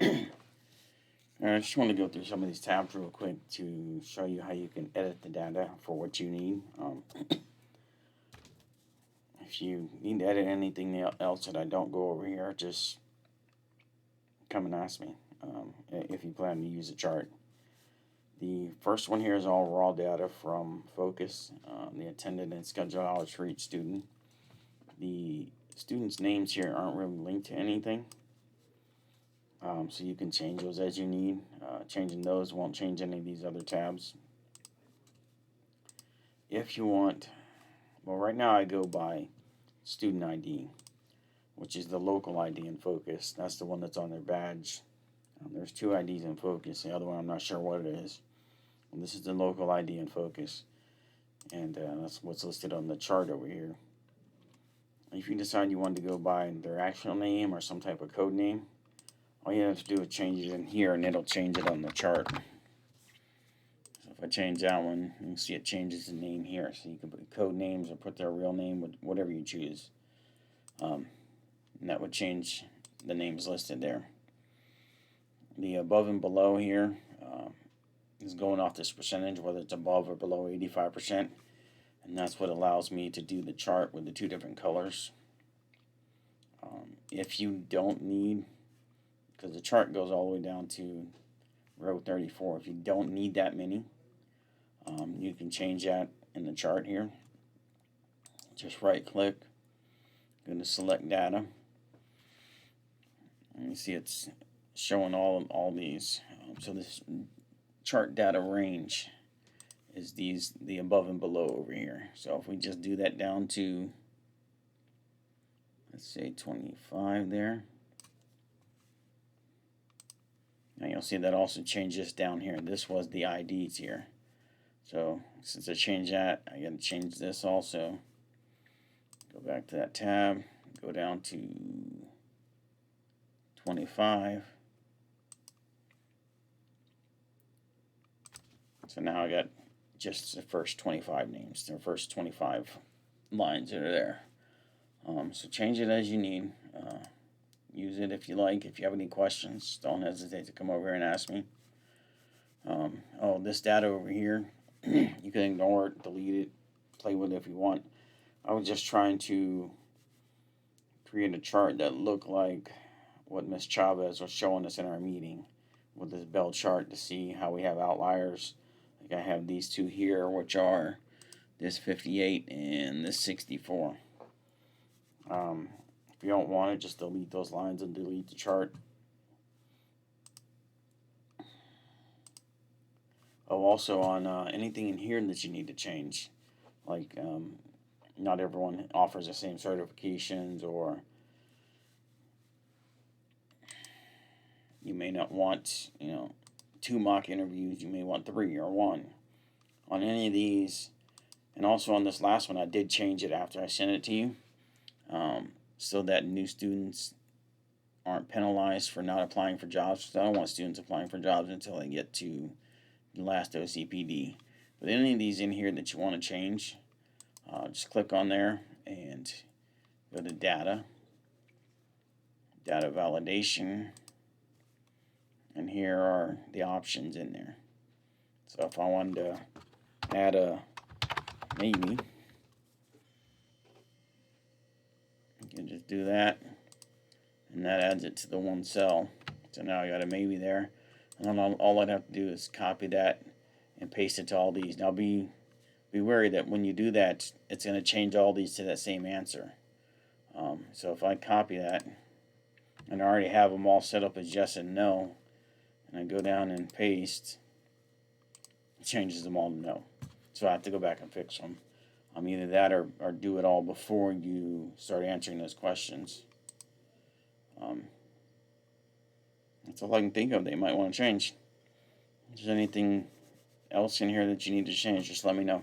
I just want to go through some of these tabs real quick to show you how you can edit the data for what you need. If you need to edit anything else that I don't go over here, just come and ask me if you plan to use a chart. The first one here is all raw data from Focus, the attended and scheduled hours for each student. The students' names here aren't really linked to anything. So you can change those as you need. Changing those won't change any of these other tabs. If you want, well, right now I go by student ID, which is the local ID in Focus. That's the one that's on their badge. There's two IDs in Focus. The other one I'm not sure what it is. And this is the local ID in Focus. And that's what's listed on the chart over here. If you decide you want to go by their actual name or some type of code name, all you have to do is change it in here and it'll change it on the chart. So if I change that one, you can see it changes the name here. So you can put code names or put their real name, whatever you choose. And that would change the names listed there. The above and below here is going off this percentage, whether it's above or below 85%. And that's what allows me to do the chart with the two different colors. If you don't need, because the chart goes all the way down to row 34. If you don't need that many, you can change that in the chart here. Just right click, go to select data. And you see it's showing all these. So this chart data range is the above and below over here. So if we just do that down to, let's say 25 there. Now you'll see that also changes down here. This was the IDs here. So since I changed that, I got to change this also. Go back to that tab, go down to 25. So now I got just the first 25 names, the first 25 lines that are there. So change it as you need. Use it if you like. If you have any questions, don't hesitate to come over here and ask me. This data over here, you can ignore it, delete it, play with it if you want. I was just trying to create a chart that looked like what Ms. Chavez was showing us in our meeting with this bell chart to see how we have outliers. Like I have these two here, which are this 58 and this 64. If you don't want it, just delete those lines and delete the chart. Also on anything in here that you need to change, like not everyone offers the same certifications, or you may not want 2 mock interviews, you may want 3 or 1 on any of these. And also on this last one, I did change it after I sent it to you, so that new students aren't penalized for not applying for jobs. So I don't want students applying for jobs until they get to the last OCPD. But any of these in here that you want to change, just click on there and go to data validation, and here are the options in there. So if I wanted to add a maybe, you can just do that, and that adds it to the one cell. So now I got a maybe there, and then all I'd have to do is copy that and paste it to all these. Now be wary that when you do that, it's going to change all these to that same answer. So if I copy that, and I already have them all set up as yes and no, and I go down and paste, it changes them all to no. So I have to go back and fix them. Either that or do it all before you start answering those questions. That's all I can think of that you might want to change. If there's anything else in here that you need to change, just let me know.